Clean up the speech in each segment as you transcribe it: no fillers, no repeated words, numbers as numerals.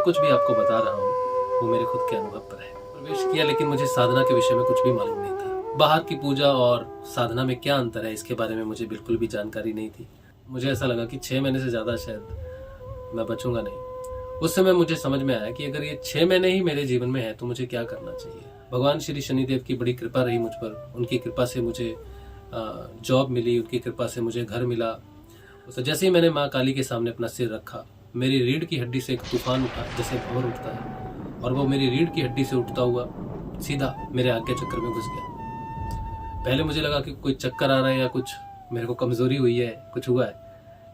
कुछ भी आपको बता रहा हूँ वो मेरे खुद के अनुभव पर है। प्रवेश किया लेकिन मुझे साधना के विषय में कुछ भी मालूम नहीं था। बाहर की पूजा और साधना में क्या अंतर है इसके बारे में मुझे बिल्कुल भी जानकारी नहीं थी। मुझे ऐसा लगा कि 6 महीने से ज़्यादा शायद मैं बचूंगा नहीं। उस समय मुझे समझ में आया कि अगर ये 6 महीने ही मेरे जीवन में है तो मुझे क्या करना चाहिए। भगवान श्री शनिदेव की बड़ी कृपा रही मुझ पर। उनकी कृपा से मुझे जॉब मिली, उनकी कृपा से मुझे घर मिला। तो जैसे ही मैंने माँ काली के सामने अपना सिर रखा, मेरी रीढ़ की हड्डी से एक तूफान उठा जैसे भंवर उठता है, और वो मेरी रीढ़ की हड्डी से उठता हुआ सीधा मेरे आज्ञा चक्र में घुस गया। पहले मुझे लगा कि कोई चक्कर आ रहा है या कुछ मेरे को कमजोरी हुई है, कुछ हुआ है,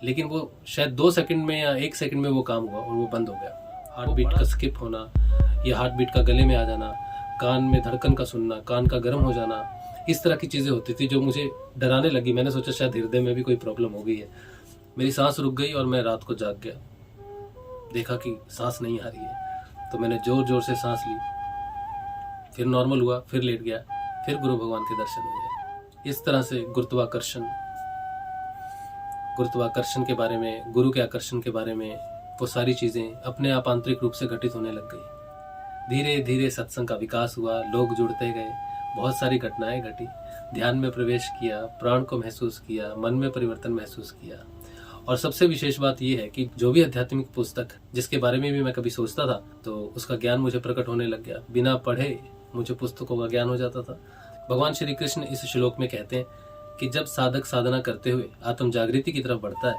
लेकिन वो शायद 2 सेकंड में या 1 सेकंड में वो काम हुआ और वो बंद हो गया। हार्ट बीट का स्किप होना या हार्ट बीट का गले में आ जाना, कान में धड़कन का सुनना, कान का गर्म हो जाना, इस तरह की चीजें होती थी जो मुझे डराने लगी। मैंने सोचा शायद हृदय में भी कोई प्रॉब्लम हो गई है। मेरी सांस रुक गई और मैं रात को जाग गया। देखा कि सांस नहीं आ रही है, तो मैंने जोर जोर से सांस ली, फिर नॉर्मल हुआ, फिर लेट गया, फिर गुरु भगवान के दर्शन हो गए। इस तरह से गुरुत्वाकर्षण के बारे में, गुरु के आकर्षण के बारे में, वो सारी चीजें अपने आप आंतरिक रूप से घटित होने लग गई। धीरे धीरे सत्संग का विकास हुआ, लोग जुड़ते गए, बहुत सारी घटनाएं घटी। ध्यान में प्रवेश किया, प्राण को महसूस किया, मन में परिवर्तन महसूस किया। और सबसे विशेष बात यह है कि जो भी आध्यात्मिक पुस्तक जिसके बारे में भी मैं कभी सोचता था तो उसका ज्ञान मुझे प्रकट होने लग गया। बिना पढ़े मुझे पुस्तकों का ज्ञान हो जाता था। भगवान श्री कृष्ण इस श्लोक में कहते हैं कि जब साधक साधना करते हुए आत्म जागृति की तरफ बढ़ता है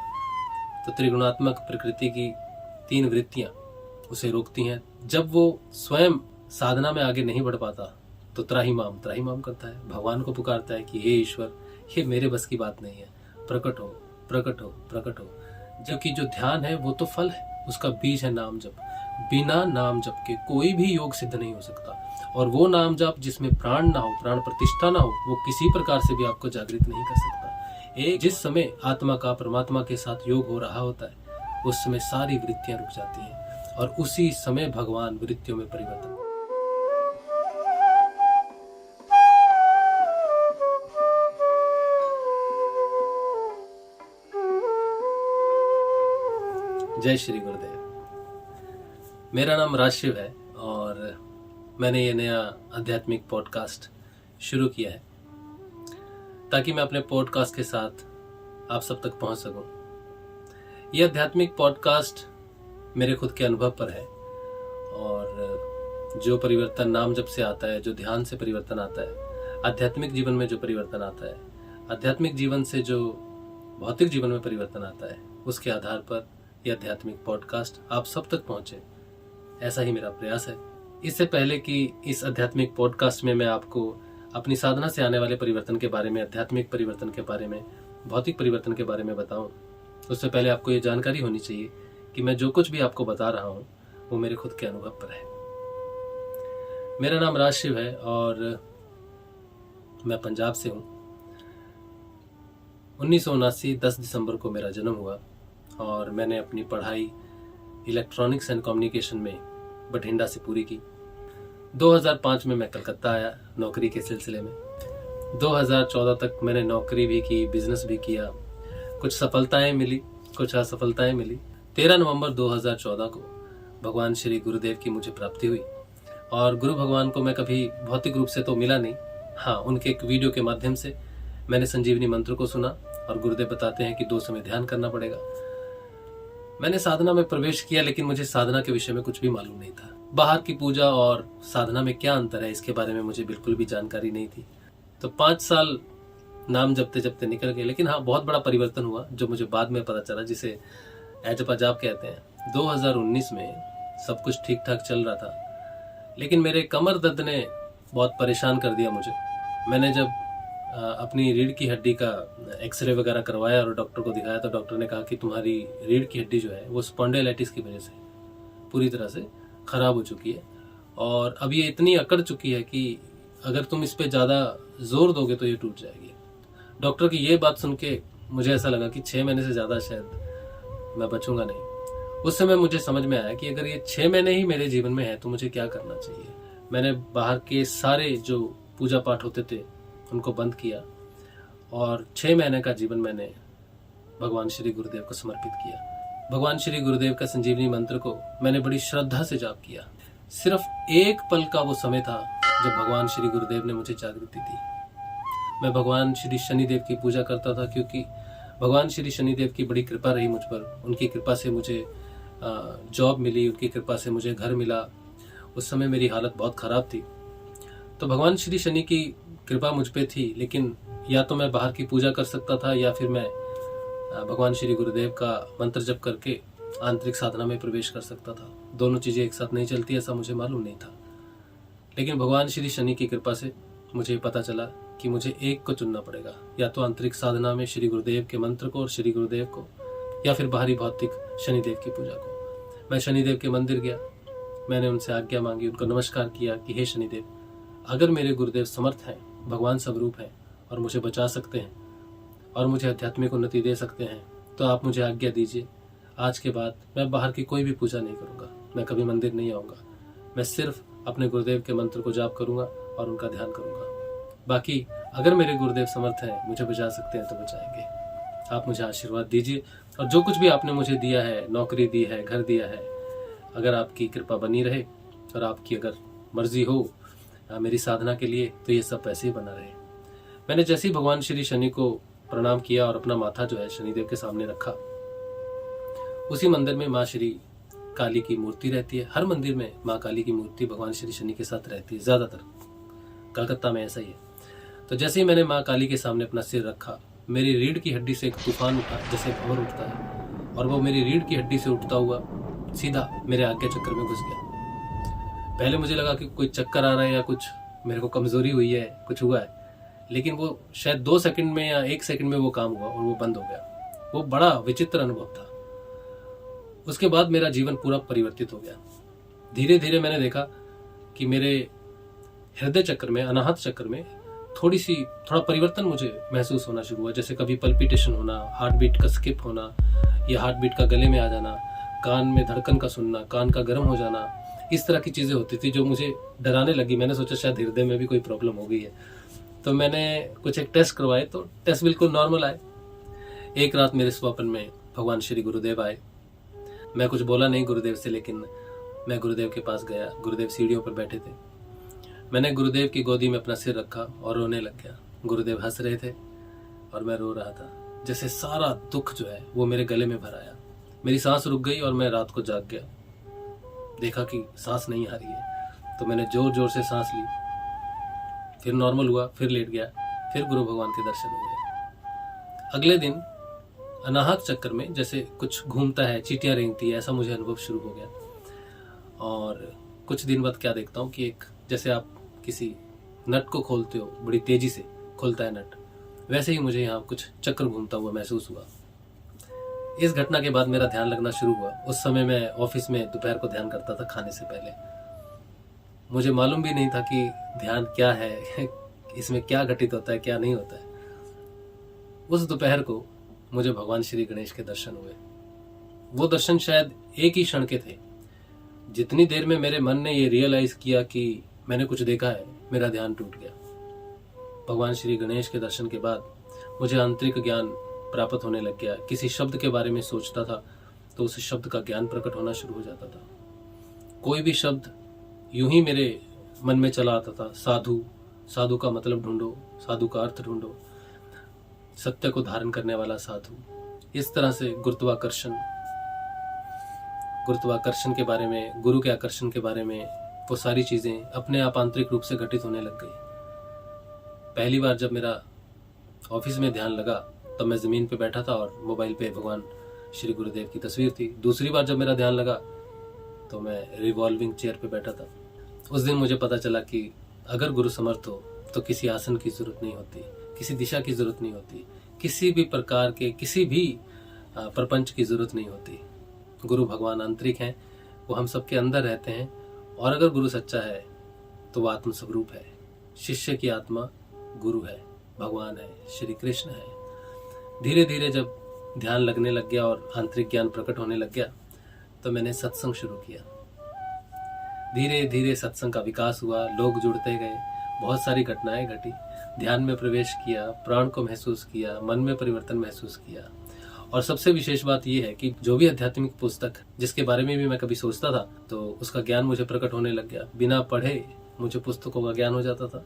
तो त्रिगुणात्मक प्रकृति की 3 वृत्तियां उसे रोकती हैं। जब वो स्वयं साधना में आगे नहीं बढ़ पाता तो त्राहिमाम करता है, भगवान को पुकारता है कि हे ईश्वर, ये मेरे बस की बात नहीं है, प्रकट हो प्रकट हो प्रकट हो। जबकि जो ध्यान है वो तो फल है, उसका बीज है नाम जप। बिना नाम जप के कोई भी योग सिद्ध नहीं हो सकता। और वो नाम जप जिसमें प्राण ना हो, प्राण प्रतिष्ठा ना हो, वो किसी प्रकार से भी आपको जागृत नहीं कर सकता। जिस समय आत्मा का परमात्मा के साथ योग हो रहा होता है उस समय सारी वृत्तियां रुक जाती हैं और उसी समय भगवान वृत्तियों में परिवर्तन। जय श्री गुरुदेव। मेरा नाम राजशिव है और मैंने ये नया आध्यात्मिक पॉडकास्ट शुरू किया है ताकि मैं अपने पॉडकास्ट के साथ आप सब तक पहुंच सकूं। ये आध्यात्मिक पॉडकास्ट मेरे खुद के अनुभव पर है और जो परिवर्तन नाम जप से आता है, जो ध्यान से परिवर्तन आता है, आध्यात्मिक जीवन में जो परिवर्तन आता है, आध्यात्मिक जीवन से जो भौतिक जीवन में परिवर्तन आता है, उसके आधार पर यह आध्यात्मिक पॉडकास्ट आप सब तक पहुंचे, ऐसा ही मेरा प्रयास है। इससे पहले कि इस आध्यात्मिक पॉडकास्ट में मैं आपको अपनी साधना से आने वाले परिवर्तन के बारे में, आध्यात्मिक परिवर्तन के बारे में, भौतिक परिवर्तन के बारे में बताऊं, उससे पहले आपको ये जानकारी होनी चाहिए कि मैं जो कुछ भी आपको बता रहा हूं वो मेरे खुद के अनुभव पर है। मेरा नाम राजशिव है और मैं पंजाब से हूँ। 1979 10 दिसंबर को मेरा जन्म हुआ और मैंने अपनी पढ़ाई इलेक्ट्रॉनिक्स एंड कम्युनिकेशन में बठिंडा से पूरी की। 2005 में मैं कलकत्ता आया नौकरी के सिलसिले में। 2014 तक मैंने नौकरी भी की, बिजनेस भी किया, कुछ सफलताएं मिली, कुछ असफलताएं मिली। 13 नवंबर 2014 को भगवान श्री गुरुदेव की मुझे प्राप्ति हुई और गुरु भगवान को मैं कभी भौतिक रूप से तो मिला नहीं, हाँ उनके एक वीडियो के माध्यम से मैंने संजीवनी मंत्र को सुना और गुरुदेव बताते हैं कि 2 समय ध्यान करना पड़ेगा। मैंने साधना में प्रवेश किया लेकिन मुझे साधना के विषय में कुछ भी मालूम नहीं था। बाहर की पूजा और साधना में क्या अंतर है इसके बारे में मुझे बिल्कुल भी जानकारी नहीं थी। तो 5 साल नाम जपते जपते निकल गए, लेकिन हाँ बहुत बड़ा परिवर्तन हुआ जो मुझे बाद में पता चला, जिसे एज जाप कहते हैं। 2019 में सब कुछ ठीक ठाक चल रहा था लेकिन मेरे कमर दर्द ने बहुत परेशान कर दिया मुझे। मैंने जब अपनी रीढ़ की हड्डी का एक्सरे वगैरह करवाया और डॉक्टर को दिखाया तो डॉक्टर ने कहा कि तुम्हारी रीढ़ की हड्डी जो है वो स्पॉन्डिलाइटिस की वजह से पूरी तरह से खराब हो चुकी है और अब ये इतनी अकड़ चुकी है कि अगर तुम इस पे ज़्यादा जोर दोगे तो ये टूट जाएगी। डॉक्टर की ये बात सुन के मुझे ऐसा लगा कि 6 महीने से ज़्यादा शायद मैं बचूंगा नहीं। उस समय मुझे समझ में आया कि अगर ये 6 महीने ही मेरे जीवन में है तो मुझे क्या करना चाहिए। मैंने बाहर के सारे जो पूजा पाठ होते थे उनको बंद किया और 6 महीने का जीवन मैंने भगवान श्री गुरुदेव को समर्पित किया। भगवान श्री गुरुदेव का संजीवनी मंत्र को मैंने बड़ी श्रद्धा से जाप किया। सिर्फ एक पल का वो समय था जब भगवान श्री गुरुदेव ने मुझे जागृति दी। मैं भगवान श्री शनिदेव की पूजा करता था, क्योंकि भगवान श्री शनिदेव की बड़ी कृपा रही मुझ पर। उनकी कृपा से मुझे जॉब मिली, उनकी कृपा से मुझे घर मिला। उस समय मेरी हालत बहुत ख़राब थी, तो भगवान श्री शनि की कृपा मुझ पे थी। लेकिन या तो मैं बाहर की पूजा कर सकता था, या फिर मैं भगवान श्री गुरुदेव का मंत्र जप करके आंतरिक साधना में प्रवेश कर सकता था। दोनों चीज़ें एक साथ नहीं चलती, ऐसा मुझे मालूम नहीं था। लेकिन भगवान श्री शनि की कृपा से मुझे पता चला कि मुझे एक को चुनना पड़ेगा, या तो आंतरिक साधना में श्री गुरुदेव के मंत्र को और श्री गुरुदेव को, या फिर बाहरी भौतिक शनिदेव की पूजा को। मैं शनिदेव के मंदिर गया, मैंने उनसे आज्ञा मांगी, उनको नमस्कार किया कि हे शनिदेव, अगर मेरे गुरुदेव समर्थ हैं, भगवान स्वरूप हैं और मुझे बचा सकते हैं और मुझे आध्यात्मिक उन्नति दे सकते हैं, तो आप मुझे आज्ञा दीजिए। आज के बाद मैं बाहर की कोई भी पूजा नहीं करूँगा, मैं कभी मंदिर नहीं आऊँगा। मैं सिर्फ अपने गुरुदेव के मंत्र को जाप करूँगा और उनका ध्यान करूँगा। बाकी अगर मेरे गुरुदेव समर्थ हैं, मुझे बचा सकते हैं, तो बचाएंगे। आप मुझे आशीर्वाद दीजिए, और जो कुछ भी आपने मुझे दिया है, नौकरी दी है, घर दिया है, अगर आपकी कृपा बनी रहे और आपकी अगर मर्जी हो मेरी साधना के लिए, तो ये सब ऐसे ही बना रहे। मैंने जैसे ही भगवान श्री शनि को प्रणाम किया और अपना माथा जो है शनिदेव के सामने रखा, उसी मंदिर में माँ श्री काली की मूर्ति रहती है। हर मंदिर में माँ काली की मूर्ति भगवान श्री शनि के साथ रहती है, ज्यादातर कलकत्ता में ऐसा ही है। तो जैसे ही मैंने माँ काली के सामने अपना सिर रखा, मेरी रीढ़ की हड्डी से एक तूफान उठा, जैसे भंवर उठता है, और वो मेरी रीढ़ की हड्डी से उठता हुआ सीधा मेरे आज्ञा चक्र में घुस गया। पहले मुझे लगा कि कोई चक्कर आ रहा है या कुछ मेरे को कमजोरी हुई है, कुछ हुआ है, लेकिन वो शायद 2 सेकंड में या 1 सेकंड में वो काम हुआ और वो बंद हो गया। वो बड़ा विचित्र अनुभव था। उसके बाद मेरा जीवन पूरा परिवर्तित हो गया। धीरे धीरे मैंने देखा कि मेरे हृदय चक्र में, अनाहत चक्र में थोड़ा परिवर्तन मुझे महसूस होना शुरू हुआ। जैसे कभी पल्पिटेशन होना, हार्ट बीट का स्किप होना, या हार्ट बीट का गले में आ जाना, कान में धड़कन का सुनना, कान का गर्म हो जाना, इस तरह की चीज़ें होती थी जो मुझे डराने लगी। मैंने सोचा शायद हृदय में भी कोई प्रॉब्लम हो गई है, तो मैंने कुछ एक टेस्ट करवाए, तो टेस्ट बिल्कुल नॉर्मल आए। एक रात मेरे स्वप्न में भगवान श्री गुरुदेव आए। मैं कुछ बोला नहीं गुरुदेव से, लेकिन मैं गुरुदेव के पास गया। गुरुदेव सीढ़ियों पर बैठे थे। मैंने गुरुदेव की गोदी में अपना सिर रखा और रोने लग गया। गुरुदेव हंस रहे थे और मैं रो रहा था। जैसे सारा दुख जो है वो मेरे गले में भर आया। मेरी सांस रुक गई और मैं रात को जाग गया। देखा कि सांस नहीं आ रही है, तो मैंने जोर जोर से सांस ली, फिर नॉर्मल हुआ, फिर लेट गया, फिर गुरु भगवान के दर्शन हुए। अगले दिन अनाहत चक्र में जैसे कुछ घूमता है, चींटियां रेंगती है, ऐसा मुझे अनुभव शुरू हो गया। और कुछ दिन बाद क्या देखता हूँ कि एक, जैसे आप किसी नट को खोलते हो, बड़ी तेजी से खुलता है नट, वैसे ही मुझे यहाँ कुछ चक्र घूमता हुआ महसूस हुआ। इस घटना के बाद मेरा ध्यान लगना शुरू हुआ। उस समय मैं ऑफिस में दोपहर को ध्यान करता था खाने से पहले। मुझे मालूम भी नहीं था कि ध्यान क्या है, इसमें क्या घटित होता है, क्या नहीं होता है। उस दोपहर को मुझे भगवान श्री गणेश के दर्शन हुए। वो दर्शन शायद एक ही क्षण के थे। जितनी देर में मेरे मन ने ये रियलाइज किया कि मैंने कुछ देखा है, मेरा ध्यान टूट गया। भगवान श्री गणेश के दर्शन के बाद मुझे आंतरिक ज्ञान प्राप्त होने लग गया। किसी शब्द के बारे में सोचता था तो उस शब्द का ज्ञान प्रकट होना शुरू हो जाता था। कोई भी शब्द यूं ही मेरे मन में चला आता था। साधु, साधु का मतलब ढूंढो, साधु का अर्थ ढूंढो, सत्य को धारण करने वाला साधु। इस तरह से गुरुत्वाकर्षण के बारे में, गुरु के आकर्षण के बारे में, वो सारी चीजें अपने आप आंतरिक रूप से घटित होने लग गई। पहली बार जब मेरा ऑफिस में ध्यान लगा तब मैं जमीन पे बैठा था और मोबाइल पे भगवान श्री गुरुदेव की तस्वीर थी। दूसरी बार जब मेरा ध्यान लगा तो मैं रिवॉल्विंग चेयर पे बैठा था। उस दिन मुझे पता चला कि अगर गुरु समर्थ हो तो किसी आसन की जरूरत नहीं होती, किसी दिशा की जरूरत नहीं होती, किसी भी प्रकार के किसी भी प्रपंच की जरूरत नहीं होती। गुरु भगवान आंतरिक हैं, वो हम सबके अंदर रहते हैं। और अगर गुरु सच्चा है तो वो आत्म स्वरूप है। शिष्य की आत्मा गुरु है, भगवान है, श्री कृष्ण है। धीरे धीरे जब ध्यान लगने लग गया और आंतरिक ज्ञान प्रकट होने लग गया तो मैंने सत्संग शुरू किया। धीरे धीरे सत्संग का विकास हुआ, लोग जुड़ते गए, बहुत सारी घटनाएं घटी। ध्यान में प्रवेश किया, प्राण को महसूस किया, मन में परिवर्तन महसूस किया। और सबसे विशेष बात यह है कि जो भी आध्यात्मिक पुस्तक जिसके बारे में भी मैं कभी सोचता था तो उसका ज्ञान मुझे प्रकट होने लग गया। बिना पढ़े मुझे पुस्तकों का ज्ञान हो जाता था।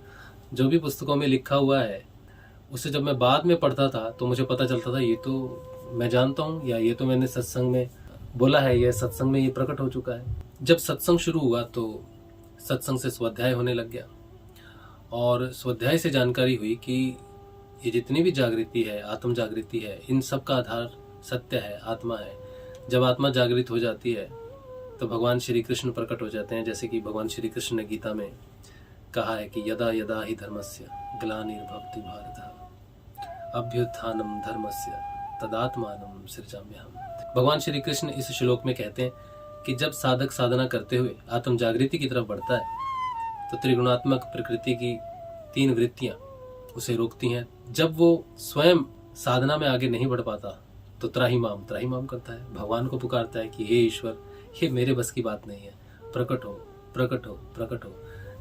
जो भी पुस्तकों में लिखा हुआ है उसे जब मैं बाद में पढ़ता था तो मुझे पता चलता था ये तो मैं जानता हूँ, या ये तो मैंने सत्संग में बोला है, यह सत्संग में ये प्रकट हो चुका है। जब सत्संग शुरू हुआ तो सत्संग से स्वाध्याय होने लग गया और स्वाध्याय से जानकारी हुई कि ये जितनी भी जागृति है, आत्म जागृति है, इन सब का आधार सत्य है, आत्मा है। जब आत्मा जागृत हो जाती है तो भगवान श्री कृष्ण प्रकट हो जाते हैं। जैसे कि भगवान श्री कृष्ण ने गीता में कहा है कि यदा यदा ही धर्मस्य ग्लानिर्भवति भारत अभ्युत्थानम धर्मस्य तदात्मानं सृजाम्यहम्। भगवान श्री कृष्ण इस श्लोक में कहते हैं कि जब साधक साधना करते हुए आत्म जागृति की तरफ बढ़ता है तो त्रिगुणात्मक प्रकृति की 3 वृत्तियां उसे रोकती हैं। जब वो स्वयं साधना में आगे नहीं बढ़ पाता तो त्राहिमाम करता है, भगवान को पुकारता है कि हे ईश्वर, ये मेरे बस की बात नहीं है, प्रकट हो प्रकट हो प्रकट हो।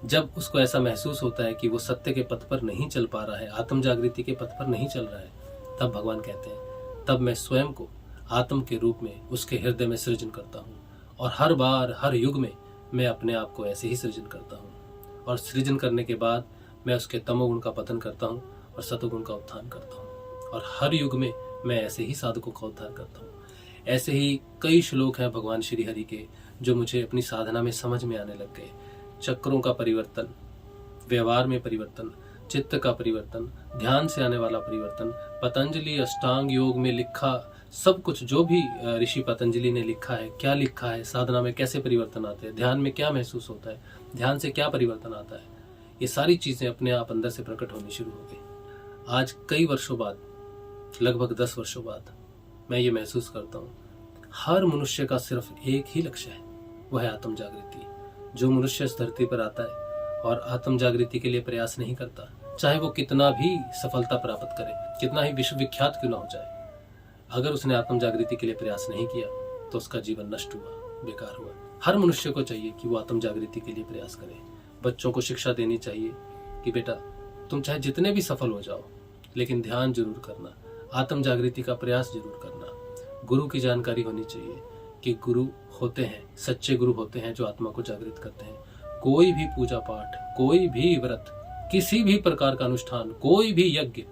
जब उसको ऐसा महसूस होता है कि वो सत्य के पथ पर नहीं चल पा रहा है, आत्म जागृति के पथ पर नहीं चल रहा है, तब भगवान कहते हैं तब मैं स्वयं को आत्म के रूप में उसके हृदय में सृजन करता हूँ। और हर बार हर युग में मैं अपने आप को ऐसे ही सृजन करता हूँ। और सृजन करने के बाद मैं उसके तमोगुण का पतन करता हूँ और सतोगुण का उत्थान करता हूँ। और हर युग में मैं ऐसे ही साधकों का उद्धार करता हूँ। ऐसे ही कई श्लोक हैं भगवान श्री हरि के जो मुझे अपनी साधना में समझ में आने लग गए। चक्रों का परिवर्तन, व्यवहार में परिवर्तन, चित्त का परिवर्तन, ध्यान से आने वाला परिवर्तन, पतंजलि अष्टांग योग में लिखा सब कुछ, जो भी ऋषि पतंजलि ने लिखा है, क्या लिखा है, साधना में कैसे परिवर्तन आते हैं, ध्यान में क्या महसूस होता है, ध्यान से क्या परिवर्तन आता है, ये सारी चीजें अपने आप अंदर से प्रकट होनी शुरू हो गई। आज कई वर्षों बाद, लगभग 10 वर्षों बाद, मैं ये महसूस करता हूँ हर मनुष्य का सिर्फ एक ही लक्ष्य है, वह है आत्म जागृति। जो मनुष्य इस धरती पर आता है और आत्म जागृति के लिए प्रयास नहीं करता, चाहे वो कितना भी सफलता प्राप्त करे, कितना ही विश्व विख्यात क्यों ना हो जाए, अगर उसने आत्म जागृति के लिए प्रयास नहीं किया तो उसका जीवन नष्ट हुआ, बेकार हुआ। हर मनुष्य को चाहिए कि वो आत्म जागृति के लिए प्रयास करे। बच्चों को शिक्षा देनी चाहिए कि बेटा तुम चाहे जितने भी सफल हो जाओ लेकिन ध्यान जरूर करना, आत्म जागृति का प्रयास जरूर करना। गुरु की जानकारी होनी चाहिए कि गुरु होते हैं, सच्चे गुरु होते हैं जो आत्मा को जागृत करते हैं। कोई भी पूजा पाठ, कोई भी व्रत, किसी भी प्रकार का अनुष्ठान, कोई भी यज्ञ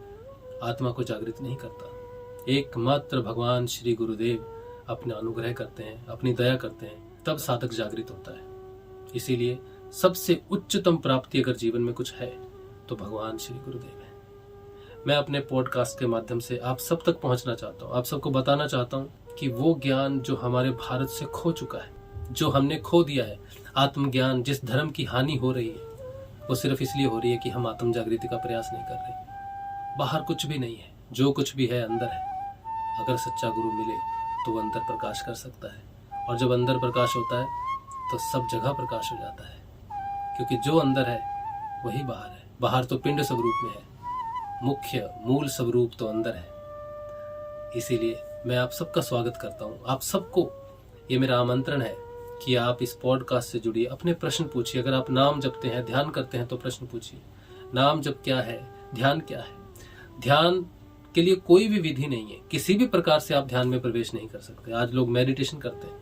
आत्मा को जागृत नहीं करता। एकमात्र भगवान श्री गुरुदेव अपना अनुग्रह करते हैं, अपनी दया करते हैं, तब साधक जागृत होता है। इसीलिए सबसे उच्चतम प्राप्ति अगर जीवन में कुछ है तो भगवान श्री गुरुदेव है। मैं अपने पॉडकास्ट के माध्यम से आप सब तक पहुंचना चाहता हूं, आप सबको बताना चाहता हूं कि वो ज्ञान जो हमारे भारत से खो चुका है, जो हमने खो दिया है, आत्मज्ञान, जिस धर्म की हानि हो रही है वो सिर्फ इसलिए हो रही है कि हम आत्म जागृति का प्रयास नहीं कर रहे। बाहर कुछ भी नहीं है, जो कुछ भी है अंदर है। अगर सच्चा गुरु मिले तो वो अंदर प्रकाश कर सकता है, और जब अंदर प्रकाश होता है तो सब जगह प्रकाश हो जाता है, क्योंकि जो अंदर है वही बाहर है। बाहर तो पिंड स्वरूप में है, मुख्य मूल स्वरूप तो अंदर है। इसीलिए मैं आप सबका स्वागत करता हूँ। आप सबको ये मेरा आमंत्रण है कि आप इस पॉडकास्ट से जुड़िए, अपने प्रश्न पूछिए। अगर आप नाम जपते हैं, ध्यान करते हैं तो प्रश्न पूछिए। नाम जप क्या है, ध्यान क्या है? ध्यान के लिए कोई भी विधि नहीं है, किसी भी प्रकार से आप ध्यान में प्रवेश नहीं कर सकते। आज लोग मेडिटेशन करते हैं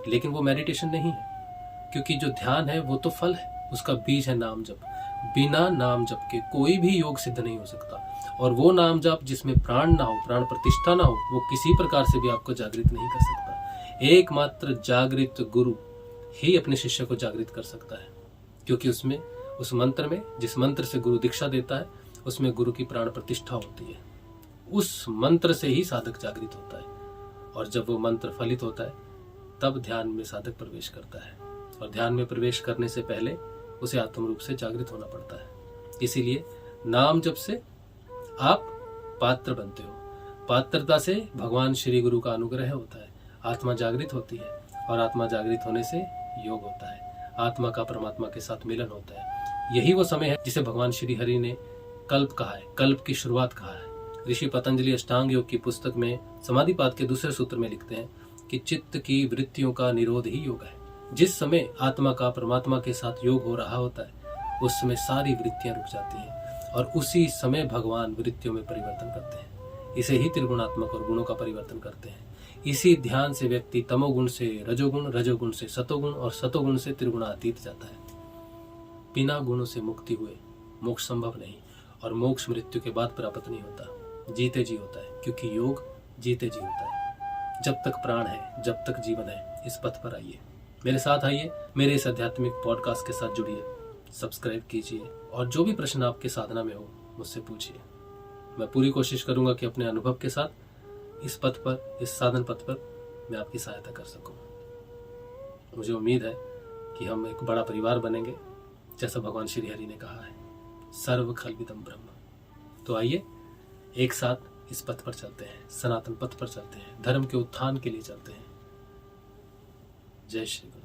लेकिन वो मेडिटेशन नहीं है, क्योंकि जो ध्यान है वो तो फल है, उसका बीज है नाम जप। बिना नाम जप के कोई भी योग सिद्ध नहीं हो सकता। और वो नाम जप जिसमें प्राण ना हो, प्राण प्रतिष्ठा ना हो, वो किसी प्रकार से भी आपको जागृत नहीं कर सकता। एकमात्र जागृत गुरु ही अपने शिष्य को जागृत कर सकता है, क्योंकि उसमें, उस मंत्र में, जिस मंत्र से गुरु दीक्षा देता है, उसमें गुरु की प्राण प्रतिष्ठा होती है। उस मंत्र से ही साधक जागृत होता है, और जब वो मंत्र फलित होता है तब ध्यान में साधक प्रवेश करता है। और ध्यान में प्रवेश करने से पहले उसे आत्म रूप से जागृत होना पड़ता है। इसीलिए नाम जप से आप पात्र बनते हो, पात्रता से भगवान श्री गुरु का अनुग्रह होता है, आत्मा जागृत होती है, और आत्मा जागृत होने से योग होता है, आत्मा का परमात्मा के साथ मिलन होता है। यही वो समय है जिसे भगवान श्री हरि ने कल्प कहा है, कल्प की शुरुआत कहा है। ऋषि पतंजलि अष्टांग योग की पुस्तक में समाधिपाद के दूसरे सूत्र में लिखते हैं कि चित्त की वृत्तियों का निरोध ही योग है। जिस समय आत्मा का परमात्मा के साथ योग हो रहा होता है उस समय सारी वृत्तियां रुक जाती हैं, और उसी समय भगवान वृत्तियों में परिवर्तन करते हैं। इसे ही त्रिगुणात्मक और गुणों का परिवर्तन करते हैं। इसी ध्यान से व्यक्ति तमोगुण से रजोगुण, रजोगुण से सतोगुण और सतोगुण से त्रिगुणातीत जाता है। बिना गुणों से मुक्ति हुए मोक्ष संभव नहीं, और मोक्ष मृत्यु के बाद प्राप्त नहीं होता, जीते जी होता है, क्योंकि योग जीते जी होता है। जब तक प्राण है, जब तक जीवन है, इस पथ पर आइए, मेरे साथ आइए, मेरे इस आध्यात्मिक पॉडकास्ट के साथ जुड़िए, सब्सक्राइब कीजिए, और जो भी प्रश्न आपके साधना में हो मुझसे पूछिए। मैं पूरी कोशिश करूंगा कि अपने अनुभव के साथ इस पथ पर, इस साधन पथ पर मैं आपकी सहायता कर सकूं। मुझे उम्मीद है कि हम एक बड़ा परिवार बनेंगे, जैसा भगवान श्री हरि ने कहा है, सर्व खल्विदम ब्रह्म। तो आइए एक साथ इस पथ पर चलते हैं, सनातन पथ पर चलते हैं, धर्म के उत्थान के लिए चलते हैं। जय श्री गुरु।